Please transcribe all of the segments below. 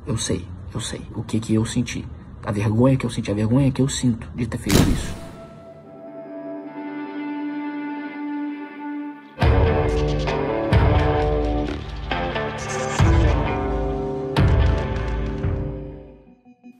Eu sei o que eu senti. A vergonha que eu senti, a vergonha que eu sinto de ter feito isso.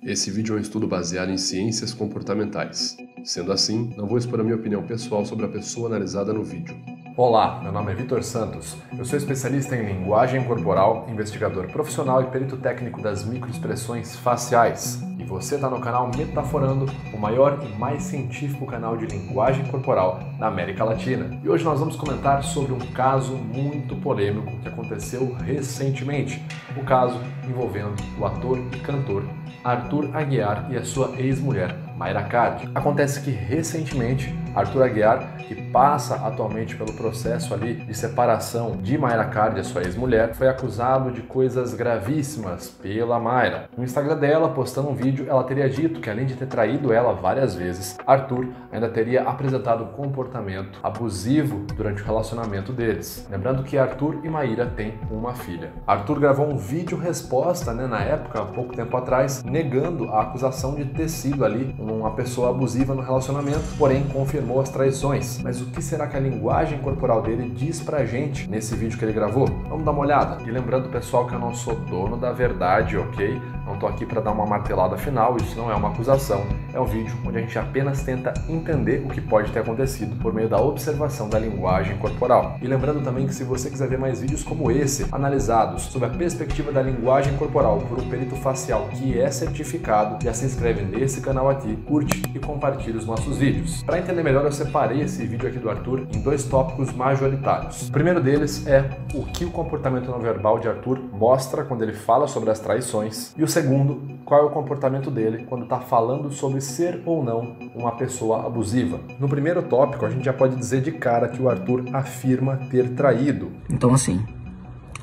Esse vídeo é um estudo baseado em ciências comportamentais. Sendo assim, não vou expor a minha opinião pessoal sobre a pessoa analisada no vídeo. Olá, meu nome é Vitor Santos. Eu sou especialista em linguagem corporal, investigador profissional e perito técnico das microexpressões faciais. E você está no canal Metaforando, o maior e mais científico canal de linguagem corporal da América Latina. E hoje nós vamos comentar sobre um caso muito polêmico que aconteceu recentemente. O caso envolvendo o ator e cantor Arthur Aguiar e a sua ex-mulher, Mayra Card. Acontece que recentemente Arthur Aguiar, que passa atualmente pelo processo ali de separação de Mayra Card, a sua ex-mulher, foi acusado de coisas gravíssimas pela Mayra. No Instagram dela, postando um vídeo, ela teria dito que além de ter traído ela várias vezes, Arthur ainda teria apresentado um comportamento abusivo durante o relacionamento deles. Lembrando que Arthur e Mayra têm uma filha. Arthur gravou um vídeo resposta, na época, há pouco tempo atrás, negando a acusação de ter sido ali uma pessoa abusiva no relacionamento, porém confirmou as traições. Mas o que será que a linguagem corporal dele diz pra gente nesse vídeo que ele gravou? Vamos dar uma olhada. E lembrando, pessoal, que eu não sou dono da verdade, ok? Não tô aqui para dar uma martelada final, isso não é uma acusação, é um vídeo onde a gente apenas tenta entender o que pode ter acontecido por meio da observação da linguagem corporal. E lembrando também que se você quiser ver mais vídeos como esse, analisados sob a perspectiva da linguagem corporal por um perito facial que é certificado, já se inscreve nesse canal aqui, curte e compartilha os nossos vídeos. Para entender melhor, eu separei esse vídeo aqui do Arthur em dois tópicos majoritários. O primeiro deles é o que o comportamento não verbal de Arthur mostra quando ele fala sobre as traições, e o segundo, qual é o comportamento dele quando está falando sobre ser ou não uma pessoa abusiva. No primeiro tópico, a gente já pode dizer de cara que o Arthur afirma ter traído. Então assim,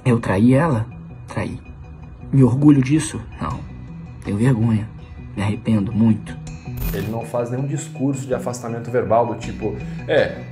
eu traí ela? Traí. Me orgulho disso? Não. Tenho vergonha. Me arrependo muito. Ele não faz nenhum discurso de afastamento verbal do tipo,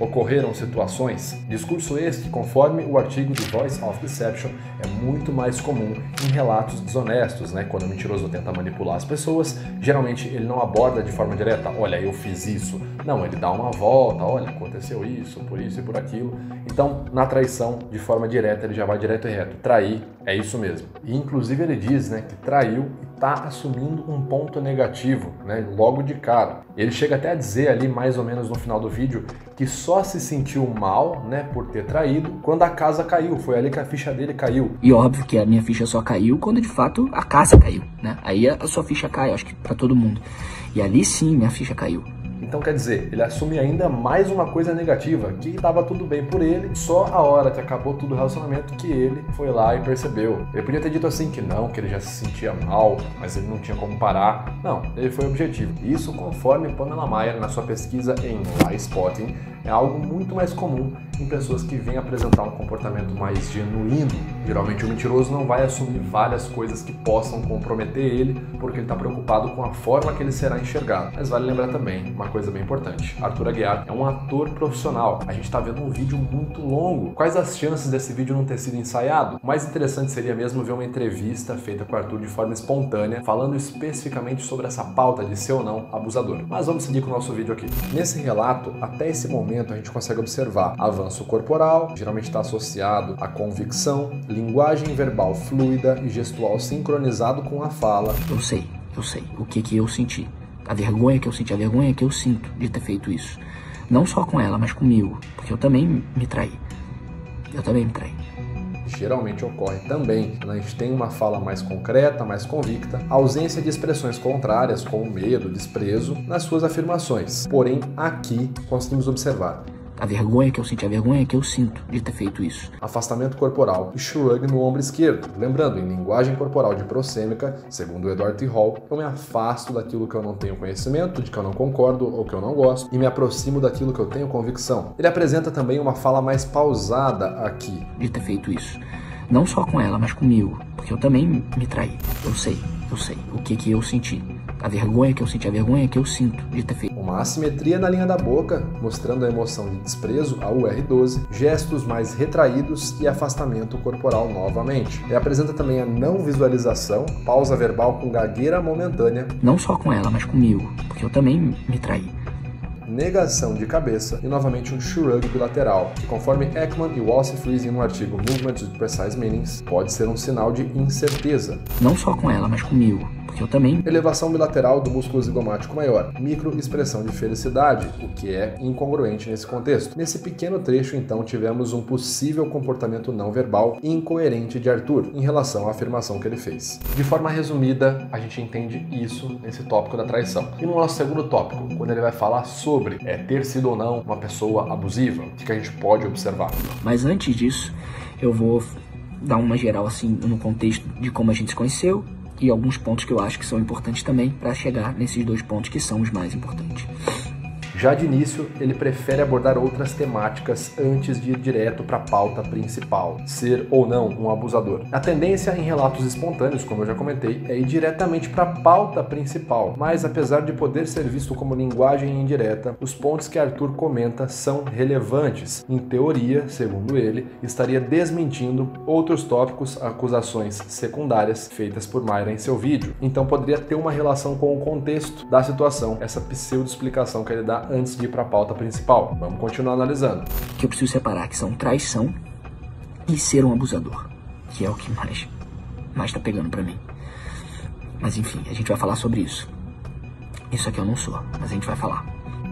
ocorreram situações. Discurso esse que, conforme o artigo de Voice of Deception, é muito mais comum em relatos desonestos, Quando o mentiroso tenta manipular as pessoas, geralmente ele não aborda de forma direta, olha, eu fiz isso. Não, ele dá uma volta, olha, aconteceu isso e por aquilo. Então, na traição, de forma direta, ele já vai direto e reto. Trair é isso mesmo. E, inclusive, ele diz, que traiu e está assumindo um ponto negativo, logo de cara. Ele chega até a dizer ali, mais ou menos no final do vídeo, que só se sentiu mal, por ter traído, quando a casa caiu. Foi ali que a ficha dele caiu. E óbvio que a minha ficha só caiu quando, de fato, a casa caiu, Aí a sua ficha cai, acho que pra todo mundo. E ali sim, minha ficha caiu. Então, quer dizer, ele assume ainda mais uma coisa negativa, que estava tudo bem por ele, só a hora que acabou tudo o relacionamento que ele foi lá e percebeu. Ele podia ter dito assim que não, que ele já se sentia mal, mas ele não tinha como parar. Não, ele foi objetivo. Isso, conforme Pamela Mayer, na sua pesquisa em Lie Spotting, é algo muito mais comum em pessoas que vêm apresentar um comportamento mais genuíno. Geralmente o mentiroso não vai assumir várias coisas que possam comprometer ele, porque ele está preocupado com a forma que ele será enxergado. Mas vale lembrar também uma coisa bem importante. Arthur Aguiar é um ator profissional. A gente está vendo um vídeo muito longo. Quais as chances desse vídeo não ter sido ensaiado? O mais interessante seria mesmo ver uma entrevista feita com o Arthur de forma espontânea, falando especificamente sobre essa pauta de ser ou não abusador. Mas vamos seguir com o nosso vídeo aqui. Nesse relato, até esse momento, a gente consegue observar avanço corporal, geralmente está associado à convicção, linguagem verbal fluida e gestual sincronizado com a fala. Eu sei o que eu senti. A vergonha que eu senti, a vergonha que eu sinto de ter feito isso. Não só com ela, mas comigo, porque eu também me traí. Geralmente ocorre também quando a gente tem uma fala mais concreta, mais convicta, ausência de expressões contrárias, como medo, desprezo, nas suas afirmações. Porém, aqui conseguimos observar a vergonha que eu senti, a vergonha que eu sinto de ter feito isso. Afastamento corporal e shrug no ombro esquerdo. Lembrando, em linguagem corporal de prossêmica, segundo Edward T. Hall, eu me afasto daquilo que eu não tenho conhecimento, de que eu não concordo ou que eu não gosto, e me aproximo daquilo que eu tenho convicção. Ele apresenta também uma fala mais pausada aqui. De ter feito isso. Não só com ela, mas comigo, porque eu também me traí. Eu sei o que eu senti. A vergonha que eu senti, a vergonha que eu sinto de ter feito. Uma assimetria na linha da boca, mostrando a emoção de desprezo ao UR12, gestos mais retraídos e afastamento corporal novamente. Ele apresenta também a não visualização, pausa verbal com gagueira momentânea. Não só com ela, mas comigo, porque eu também me traí. Negação de cabeça e novamente um shrug bilateral, que conforme Ekman e Walsh Friesen no artigo Movement with Precise Meanings, pode ser um sinal de incerteza. Não só com ela, mas comigo, porque eu também... Elevação bilateral do músculo zigomático maior, microexpressão de felicidade, o que é incongruente nesse contexto. Nesse pequeno trecho, então, tivemos um possível comportamento não verbal incoerente de Arthur em relação à afirmação que ele fez. De forma resumida, a gente entende isso nesse tópico da traição. E no nosso segundo tópico, quando ele vai falar sobre ter sido ou não uma pessoa abusiva, o que a gente pode observar? Mas antes disso, eu vou dar uma geral assim no contexto de como a gente se conheceu e alguns pontos que eu acho que são importantes também para chegar nesses dois pontos que são os mais importantes. Já de início, ele prefere abordar outras temáticas antes de ir direto para a pauta principal, ser ou não um abusador. A tendência em relatos espontâneos, como eu já comentei, é ir diretamente para a pauta principal, mas apesar de poder ser visto como linguagem indireta, os pontos que Arthur comenta são relevantes. Em teoria, segundo ele, estaria desmentindo outros tópicos, acusações secundárias feitas por Mayra em seu vídeo. Então poderia ter uma relação com o contexto da situação, essa pseudo-explicação que ele dá antes de ir para a pauta principal. Vamos continuar analisando. Que eu preciso separar, que são traição e ser um abusador, que é o que mais tá pegando pra mim. Mas enfim, a gente vai falar sobre isso. Isso aqui eu não sou, mas a gente vai falar.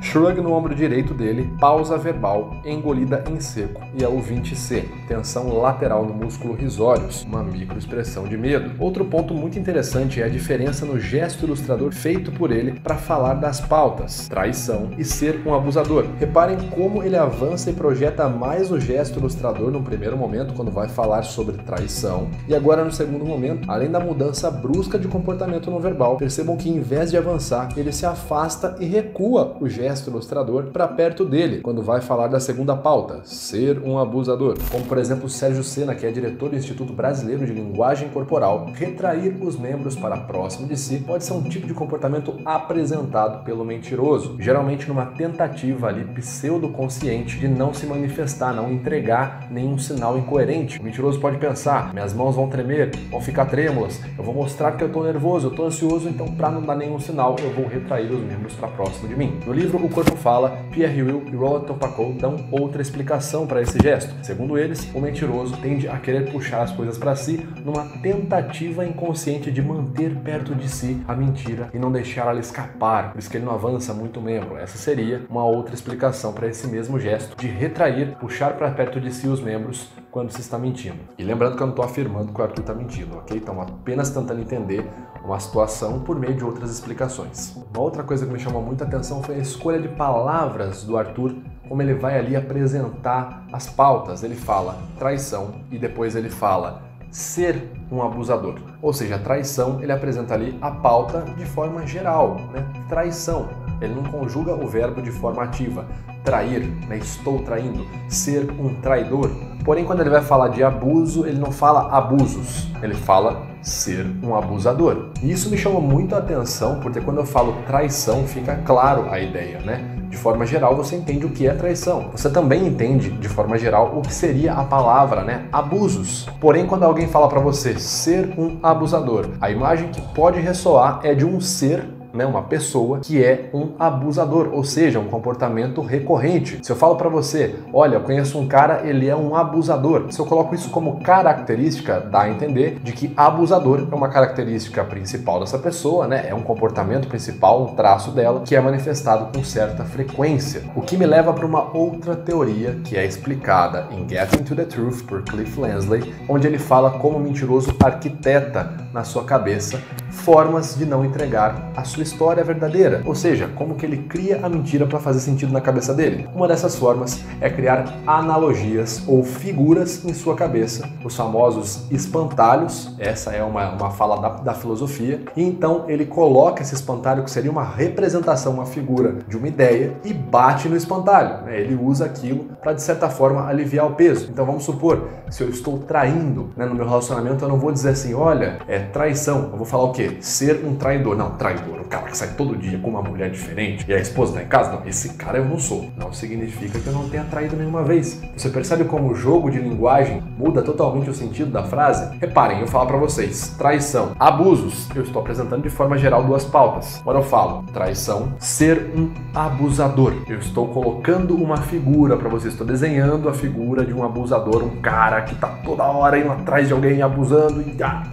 Shrug no ombro direito dele, pausa verbal, engolida em seco e a ouvinte C, tensão lateral no músculo risórios, uma microexpressão de medo. Outro ponto muito interessante é a diferença no gesto ilustrador feito por ele para falar das pautas, traição e ser um abusador. Reparem como ele avança e projeta mais o gesto ilustrador no primeiro momento, quando vai falar sobre traição, e agora no segundo momento, além da mudança brusca de comportamento não verbal, percebam que em vez de avançar, ele se afasta e recua o gesto ilustrador para perto dele, quando vai falar da segunda pauta, ser um abusador. Como por exemplo Sérgio Sena, que é diretor do Instituto Brasileiro de Linguagem Corporal, retrair os membros para próximo de si pode ser um tipo de comportamento apresentado pelo mentiroso, geralmente numa tentativa ali pseudoconsciente de não se manifestar, não entregar nenhum sinal incoerente. O mentiroso pode pensar, minhas mãos vão tremer, vão ficar trêmulas, eu vou mostrar que eu estou nervoso, eu estou ansioso, então para não dar nenhum sinal eu vou retrair os membros para próximo de mim. No livro O Corpo Fala, Pierre Will e Roland Topacol dão outra explicação para esse gesto. Segundo eles, o mentiroso tende a querer puxar as coisas para si numa tentativa inconsciente de manter perto de si a mentira e não deixar ela escapar, por isso que ele não avança muito o membro. Essa seria uma outra explicação para esse mesmo gesto de retrair, puxar para perto de si os membros quando se está mentindo. E lembrando que eu não estou afirmando que o Arthur está mentindo, ok? Então apenas tentando entender uma situação por meio de outras explicações. Uma outra coisa que me chamou muita atenção foi a escolha de palavras do Arthur, como ele vai ali apresentar as pautas. Ele fala traição e depois ele fala ser um abusador. Ou seja, a traição, ele apresenta ali a pauta de forma geral, né? Traição. Ele não conjuga o verbo de forma ativa. Trair, né? Estou traindo. Ser um traidor. Porém, quando ele vai falar de abuso, ele não fala abusos. Ele fala ser um abusador. E isso me chamou muito a atenção, porque quando eu falo traição, fica claro a ideia, né? De forma geral, você entende o que é traição. Você também entende, de forma geral, o que seria a palavra, né? Abusos. Porém, quando alguém fala para você ser um abusador, a imagem que pode ressoar é de um ser, né, uma pessoa que é um abusador, ou seja, um comportamento recorrente. Se eu falo para você, olha, eu conheço um cara, ele é um abusador. Se eu coloco isso como característica, dá a entender de que abusador é uma característica principal dessa pessoa, né? É um comportamento principal, um traço dela, que é manifestado com certa frequência. O que me leva para uma outra teoria que é explicada em Getting to the Truth por Cliff Lansley, onde ele fala como o mentiroso arquiteta na sua cabeça formas de não entregar a sua história verdadeira, ou seja, como que ele cria a mentira para fazer sentido na cabeça dele. Uma dessas formas é criar analogias ou figuras em sua cabeça, os famosos espantalhos. Essa é uma fala da filosofia, e então ele coloca esse espantalho, que seria uma representação, uma figura de uma ideia, e bate no espantalho, né? Ele usa aquilo para, de certa forma, aliviar o peso. Então vamos supor, se eu estou traindo, né, no meu relacionamento, eu não vou dizer assim, olha, é traição, eu vou falar o quê? Ser um traidor. Não, traidor. cara que sai todo dia com uma mulher diferente e a esposa tá em casa? Não, esse cara eu não sou. Não significa que eu não tenha traído nenhuma vez. Você percebe como o jogo de linguagem muda totalmente o sentido da frase? Reparem, eu falo pra vocês, traição, abusos, eu estou apresentando de forma geral duas pautas. Quando eu falo traição, ser um abusador, eu estou colocando uma figura pra vocês, estou desenhando a figura de um abusador, um cara que tá toda hora indo atrás de alguém abusando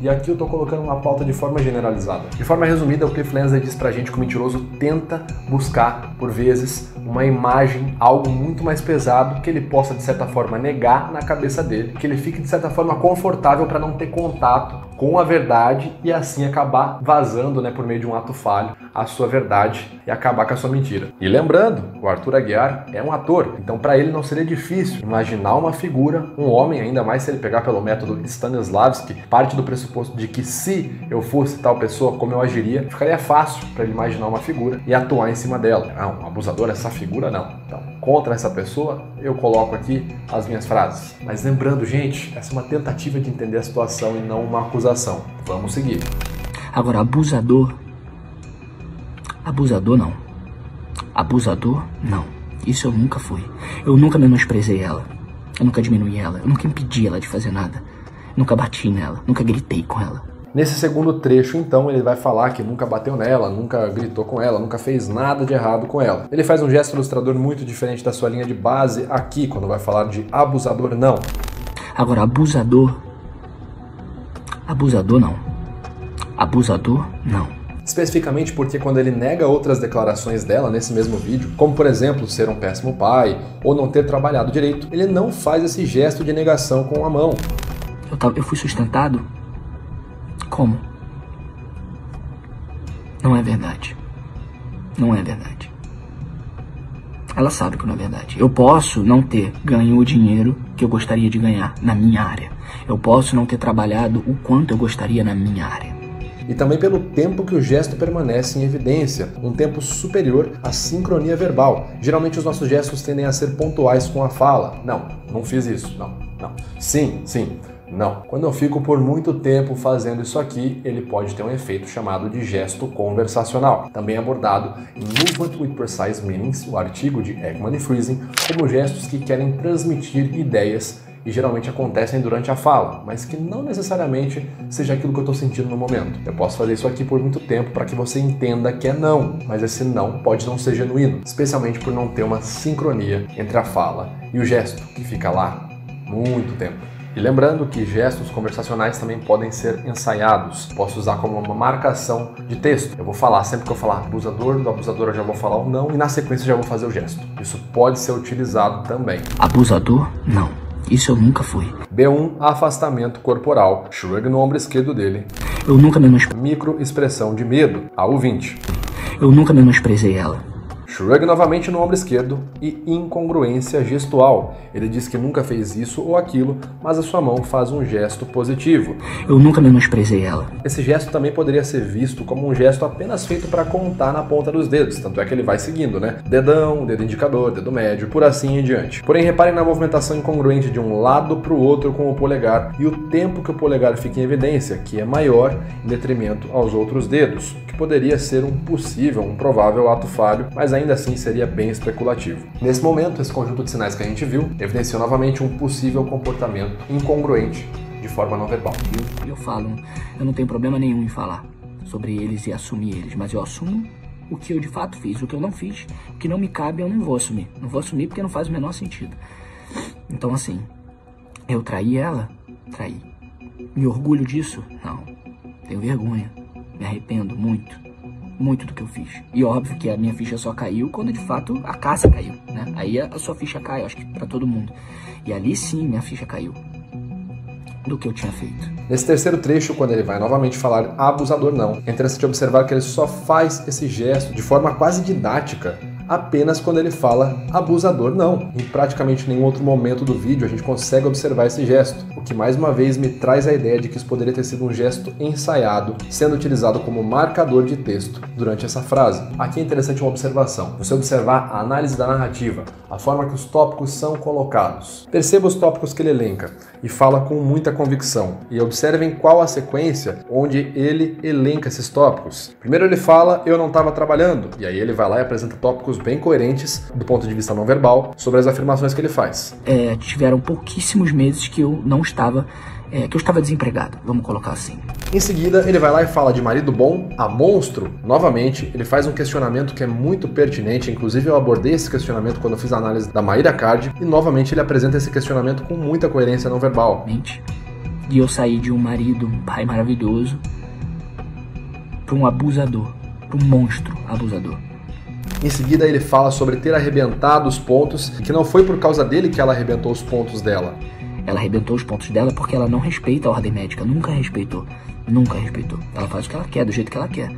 e aqui eu tô colocando uma pauta de forma generalizada. De forma resumida, o Cliff Lansley diz pra gente que o mentiroso tenta buscar, por vezes, uma imagem, algo muito mais pesado que ele possa, de certa forma, negar na cabeça dele, que ele fique, de certa forma, confortável para não ter contato com a verdade e assim acabar vazando, né, por meio de um ato falho, a sua verdade e acabar com a sua mentira. E lembrando, o Arthur Aguiar é um ator, então para ele não seria difícil imaginar uma figura, um homem, ainda mais se ele pegar pelo método Stanislavski, parte do pressuposto de que se eu fosse tal pessoa, como eu agiria, ficaria fácil para ele imaginar uma figura e atuar em cima dela. Não, um abusador, essa figura não. Então, contra essa pessoa, eu coloco aqui as minhas frases. Mas lembrando, gente, essa é uma tentativa de entender a situação e não uma acusação. Vamos seguir. Agora, abusador não. Abusador, não. Isso eu nunca fui. Eu nunca menosprezei ela. Eu nunca diminuí ela. Eu nunca impedi ela de fazer nada. Eu nunca bati nela. Nunca gritei com ela. Nesse segundo trecho, então, ele vai falar que nunca bateu nela, nunca gritou com ela, nunca fez nada de errado com ela. Ele faz um gesto ilustrador muito diferente da sua linha de base aqui, quando vai falar de abusador não. Agora, abusador não. Abusador não. Especificamente porque quando ele nega outras declarações dela nesse mesmo vídeo, como por exemplo ser um péssimo pai ou não ter trabalhado direito, ele não faz esse gesto de negação com a mão. Eu fui sustentado? Como? Não é verdade. Não é verdade. Ela sabe que não é verdade. Eu posso não ter ganho o dinheiro que eu gostaria de ganhar na minha área. Eu posso não ter trabalhado o quanto eu gostaria na minha área. E também pelo tempo que o gesto permanece em evidência, um tempo superior à sincronia verbal. Geralmente os nossos gestos tendem a ser pontuais com a fala. Não fiz isso. Não. Sim. Não. Quando eu fico por muito tempo fazendo isso aqui, ele pode ter um efeito chamado de gesto conversacional, também abordado em Movement with Precise Meanings, o artigo de Ekman e Friesen, como gestos que querem transmitir ideias e geralmente acontecem durante a fala, mas que não necessariamente seja aquilo que eu estou sentindo no momento. Eu posso fazer isso aqui por muito tempo para que você entenda que é não, mas esse não pode não ser genuíno, especialmente por não ter uma sincronia entre a fala e o gesto, que fica lá muito tempo. E lembrando que gestos conversacionais também podem ser ensaiados. Posso usar como uma marcação de texto. Eu vou falar, sempre que eu falar abusador, do abusador eu já vou falar o não e na sequência já vou fazer o gesto. Isso pode ser utilizado também. Abusador? Não. Isso eu nunca fui. B1, afastamento corporal. Shrug no ombro esquerdo dele. Eu nunca menosprezei. Microexpressão de medo. AU20. Eu nunca menosprezei ela. Shrug novamente no ombro esquerdo e incongruência gestual. Ele diz que nunca fez isso ou aquilo, mas a sua mão faz um gesto positivo. Eu nunca menosprezei ela. Esse gesto também poderia ser visto como um gesto apenas feito para contar na ponta dos dedos, tanto é que ele vai seguindo, né? Dedão, dedo indicador, dedo médio, por assim em diante. Porém, reparem na movimentação incongruente de um lado para o outro com o polegar e o tempo que o polegar fica em evidência, que é maior em detrimento aos outros dedos, que poderia ser um possível, um provável ato falho, mas ainda assim seria bem especulativo. Nesse momento, esse conjunto de sinais que a gente viu evidenciou novamente um possível comportamento incongruente de forma não verbal. Eu falo, eu não tenho problema nenhum em falar sobre eles e assumir eles, mas eu assumo o que eu de fato fiz, o que eu não fiz, o que não me cabe eu não vou assumir. Não vou assumir porque não faz o menor sentido. Então assim, eu traí ela? Traí. Me orgulho disso? Não. Tenho vergonha. Me arrependo muito do que eu fiz. E óbvio que a minha ficha só caiu quando de fato a casa caiu, né? Aí a sua ficha cai, acho que pra todo mundo. E ali sim minha ficha caiu do que eu tinha feito. Nesse terceiro trecho, quando ele vai novamente falar abusador não, é interessante observar que ele só faz esse gesto de forma quase didática apenas quando ele fala abusador não. Em praticamente nenhum outro momento do vídeo a gente consegue observar esse gesto, o que mais uma vez me traz a ideia de que isso poderia ter sido um gesto ensaiado, sendo utilizado como marcador de texto durante essa frase. Aqui é interessante uma observação. Você observar a análise da narrativa, a forma que os tópicos são colocados. Perceba os tópicos que ele elenca. e fala com muita convicção. E observem qual a sequência onde ele elenca esses tópicos. Primeiro ele fala, eu não estava trabalhando, e aí ele vai lá e apresenta tópicos bem coerentes do ponto de vista não verbal sobre as afirmações que ele faz. Tiveram pouquíssimos meses que eu não estava, que eu estava desempregado, vamos colocar assim. Em seguida, ele vai lá e fala de marido bom a monstro. Novamente, ele faz um questionamento que é muito pertinente, inclusive eu abordei esse questionamento quando eu fiz a análise da Mayra Card, e novamente ele apresenta esse questionamento com muita coerência não verbal. E eu saí de um marido, um pai maravilhoso, para um abusador, para um monstro abusador. Em seguida, ele fala sobre ter arrebentado os pontos, e que não foi por causa dele que ela arrebentou os pontos dela. Ela arrebentou os pontos dela porque ela não respeita a ordem médica, nunca respeitou. Nunca respeitou. Ela faz o que ela quer, do jeito que ela quer.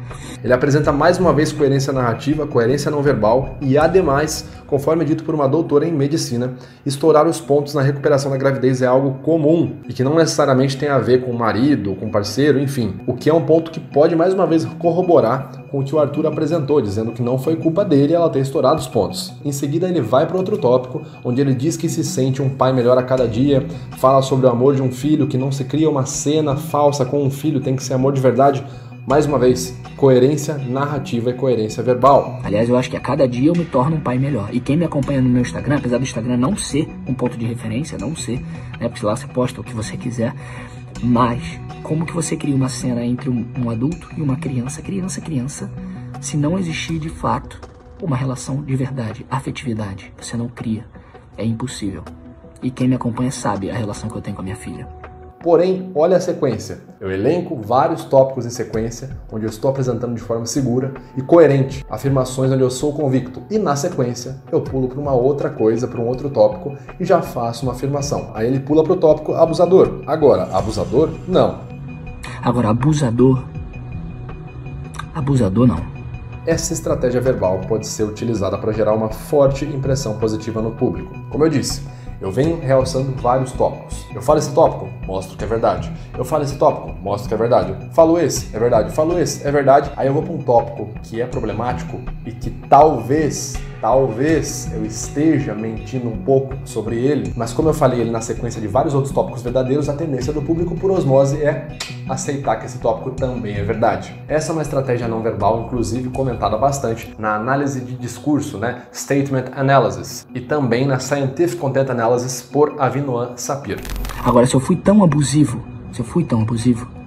Ele apresenta mais uma vez coerência narrativa, coerência não verbal e, ademais, conforme dito por uma doutora em medicina, estourar os pontos na recuperação da gravidez é algo comum e que não necessariamente tem a ver com o marido, com o parceiro, enfim. O que é um ponto que pode, mais uma vez, corroborar com o que o Arthur apresentou, dizendo que não foi culpa dele ela ter estourado os pontos. Em seguida, ele vai para outro tópico, onde ele diz que se sente um pai melhor a cada dia, fala sobre o amor de um filho, que não se cria uma cena falsa com um filho, tem que ser amor de verdade. Mais uma vez, coerência narrativa e coerência verbal. Aliás, eu acho que a cada dia eu me torno um pai melhor. E quem me acompanha no meu Instagram, apesar do Instagram não ser um ponto de referência, não ser, né, porque lá você posta o que você quiser, mas como que você cria uma cena entre um adulto e uma criança, se não existir de fato uma relação de verdade, afetividade? Você não cria, é impossível. E quem me acompanha sabe a relação que eu tenho com a minha filha. Porém, olha a sequência. Eu elenco vários tópicos em sequência, onde eu estou apresentando de forma segura e coerente afirmações onde eu sou convicto. E na sequência, eu pulo para uma outra coisa, para um outro tópico e já faço uma afirmação. Aí ele pula para o tópico abusador. Agora, abusador? Não. Agora, abusador não. Essa estratégia verbal pode ser utilizada para gerar uma forte impressão positiva no público. Como eu disse, eu venho realçando vários tópicos. Eu falo esse tópico, mostro que é verdade. Eu falo esse tópico, mostro que é verdade. Falo esse, é verdade. Falo esse, é verdade. Aí eu vou para um tópico que é problemático e que talvez eu esteja mentindo um pouco sobre ele, mas como eu falei ele na sequência de vários outros tópicos verdadeiros, a tendência do público por osmose é aceitar que esse tópico também é verdade. Essa é uma estratégia não verbal, inclusive comentada bastante na análise de discurso, né? Statement Analysis, e também na Scientific Content Analysis por Avinoam Sapir. Agora, se eu fui tão abusivo,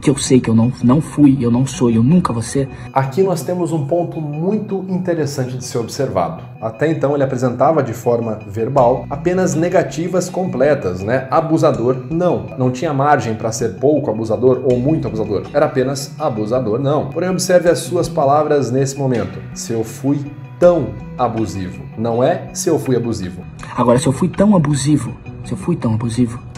que eu sei que eu não fui, eu não sou e eu nunca vou ser. Aqui nós temos um ponto muito interessante de ser observado. Até então ele apresentava de forma verbal apenas negativas completas, né? Abusador, não tinha margem para ser pouco abusador ou muito abusador. Era apenas abusador, não. Porém, observe as suas palavras nesse momento. Se eu fui tão abusivo. Não é se eu fui abusivo. Agora, se eu fui tão abusivo,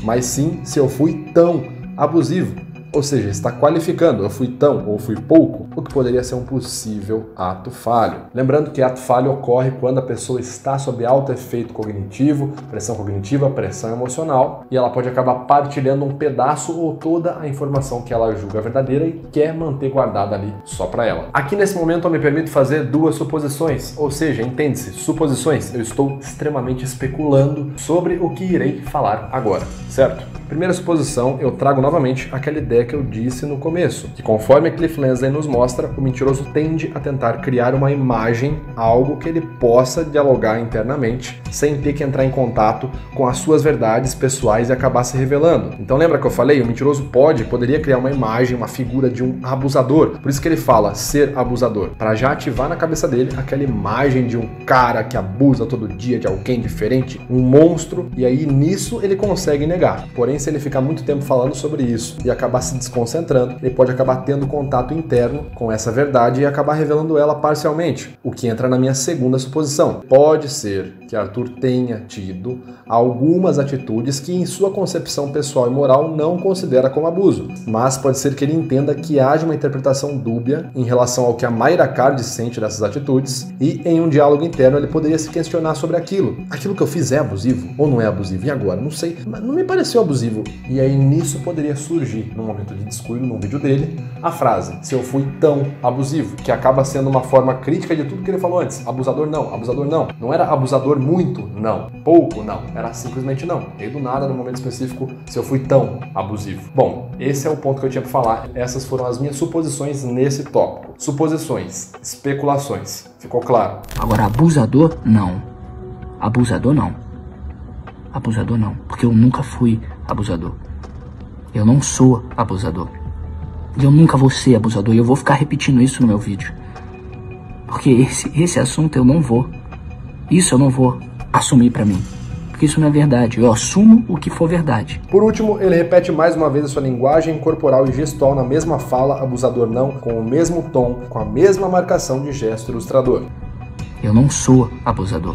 mas sim se eu fui tão abusivo. Ou seja, está qualificando, eu fui tão ou fui pouco, o que poderia ser um possível ato falho. Lembrando que ato falho ocorre quando a pessoa está sob alto efeito cognitivo, pressão cognitiva, pressão emocional, e ela pode acabar partilhando um pedaço ou toda a informação que ela julga verdadeira e quer manter guardada ali só para ela. Aqui nesse momento eu me permito fazer duas suposições, ou seja, entende-se, suposições, eu estou extremamente especulando sobre o que irei falar agora, certo? Primeira suposição, eu trago novamente aquela ideia que eu disse no começo, que conforme a Cliff Lansdale nos mostra, o mentiroso tende a tentar criar uma imagem, algo que ele possa dialogar internamente, sem ter que entrar em contato com as suas verdades pessoais e acabar se revelando. Então lembra que eu falei? O mentiroso poderia criar uma imagem, uma figura de um abusador. Por isso que ele fala ser abusador, para já ativar na cabeça dele aquela imagem de um cara que abusa todo dia de alguém diferente, um monstro, e aí nisso ele consegue negar. Porém, se ele ficar muito tempo falando sobre isso e acabar se desconcentrando, ele pode acabar tendo contato interno com essa verdade e acabar revelando ela parcialmente, o que entra na minha segunda suposição. Pode ser que Arthur tenha tido algumas atitudes que em sua concepção pessoal e moral não considera como abuso, mas pode ser que ele entenda que haja uma interpretação dúbia em relação ao que a Mayra Card sente dessas atitudes e em um diálogo interno ele poderia se questionar sobre aquilo. Aquilo que eu fiz é abusivo ou não é abusivo? E agora? Não sei, mas não me pareceu abusivo. abusivo. E aí nisso poderia surgir, num momento de descuido, num vídeo dele, a frase, se eu fui tão abusivo, que acaba sendo uma forma crítica de tudo que ele falou antes. Abusador não, abusador não. Não era abusador muito, não. Pouco, não. Era simplesmente não. E aí do nada, no momento específico, se eu fui tão abusivo. Bom, esse é o ponto que eu tinha para falar. Essas foram as minhas suposições nesse tópico. Suposições, especulações. Ficou claro? Agora, abusador, não. Abusador, não. Abusador, não. Porque eu nunca fui abusador. Eu não sou abusador. E eu nunca vou ser abusador. E eu vou ficar repetindo isso no meu vídeo. Porque esse assunto eu não vou. Isso eu não vou assumir pra mim. Porque isso não é verdade. Eu assumo o que for verdade. Por último, ele repete mais uma vez a sua linguagem corporal e gestual na mesma fala, abusador não, com o mesmo tom, com a mesma marcação de gesto ilustrador. Eu não sou abusador.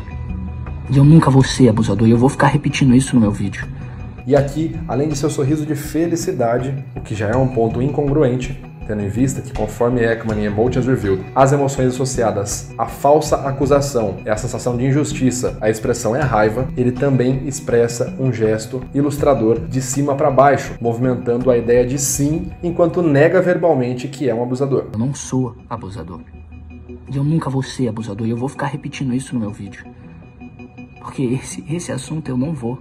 E eu nunca vou ser abusador. E eu vou ficar repetindo isso no meu vídeo. E aqui, além de seu sorriso de felicidade, o que já é um ponto incongruente, tendo em vista que, conforme Ekman em Emotions Revealed, as emoções associadas à falsa acusação é a sensação de injustiça, a expressão é a raiva, ele também expressa um gesto ilustrador de cima para baixo, movimentando a ideia de sim, enquanto nega verbalmente que é um abusador. Eu não sou abusador. E eu nunca vou ser abusador. E eu vou ficar repetindo isso no meu vídeo. Porque esse assunto eu não vou.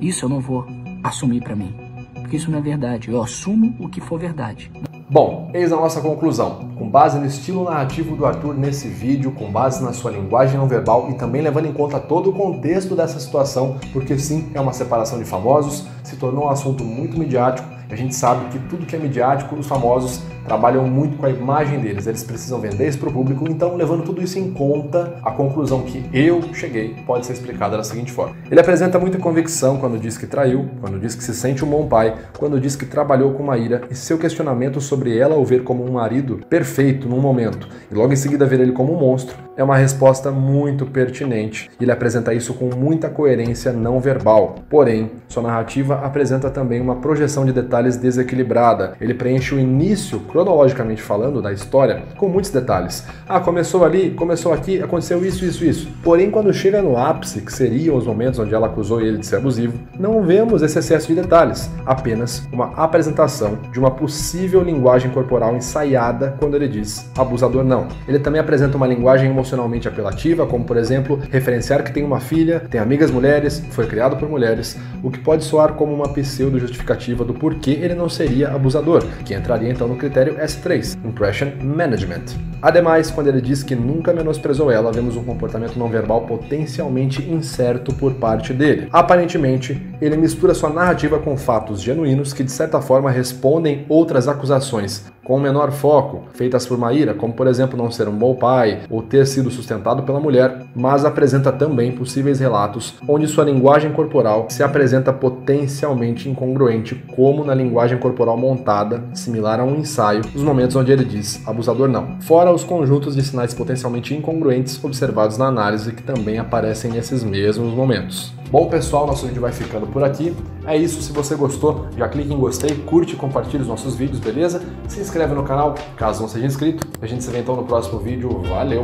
Isso eu não vou assumir pra mim. Porque isso não é verdade. Eu assumo o que for verdade. Bom, eis a nossa conclusão. Com base no estilo narrativo do Arthur nesse vídeo, com base na sua linguagem não verbal e também levando em conta todo o contexto dessa situação, porque sim, é uma separação de famosos, se tornou um assunto muito midiático. A gente sabe que tudo que é midiático, os famosos trabalham muito com a imagem deles, eles precisam vender isso para o público, então levando tudo isso em conta, a conclusão que eu cheguei pode ser explicada da seguinte forma. Ele apresenta muita convicção quando diz que traiu, quando diz que se sente um bom pai, quando diz que trabalhou com Maíra e seu questionamento sobre ela o ver como um marido perfeito num momento e logo em seguida ver ele como um monstro é uma resposta muito pertinente. Ele apresenta isso com muita coerência não verbal, porém, sua narrativa apresenta também uma projeção de detalhes desequilibrada. Ele preenche o início, cronologicamente falando, da história com muitos detalhes. Ah, começou ali, começou aqui, aconteceu isso, isso, isso. Porém, quando chega no ápice, que seriam os momentos onde ela acusou ele de ser abusivo, não vemos esse excesso de detalhes, apenas uma apresentação de uma possível linguagem corporal ensaiada quando ele diz abusador não. Ele também apresenta uma linguagem emocionalmente apelativa, como por exemplo, referenciar que tem uma filha, tem amigas mulheres, foi criado por mulheres, o que pode soar como uma pseudo-justificativa do porquê ele não seria abusador, que entraria então no critério S3, Impression Management. Ademais, quando ele diz que nunca menosprezou ela, vemos um comportamento não verbal potencialmente incerto por parte dele. Aparentemente, ele mistura sua narrativa com fatos genuínos que de certa forma respondem outras acusações, com menor foco, feitas por Maíra, como por exemplo não ser um bom pai ou ter sido sustentado pela mulher, mas apresenta também possíveis relatos onde sua linguagem corporal se apresenta potencialmente incongruente, como na linguagem corporal montada, similar a um ensaio, nos momentos onde ele diz abusador não. Fora os conjuntos de sinais potencialmente incongruentes observados na análise que também aparecem nesses mesmos momentos. Bom pessoal, nosso vídeo vai ficando por aqui. É isso, se você gostou, já clique em gostei, curte e compartilhe os nossos vídeos, beleza? Se inscreve no canal, caso não seja inscrito. A gente se vê então no próximo vídeo. Valeu!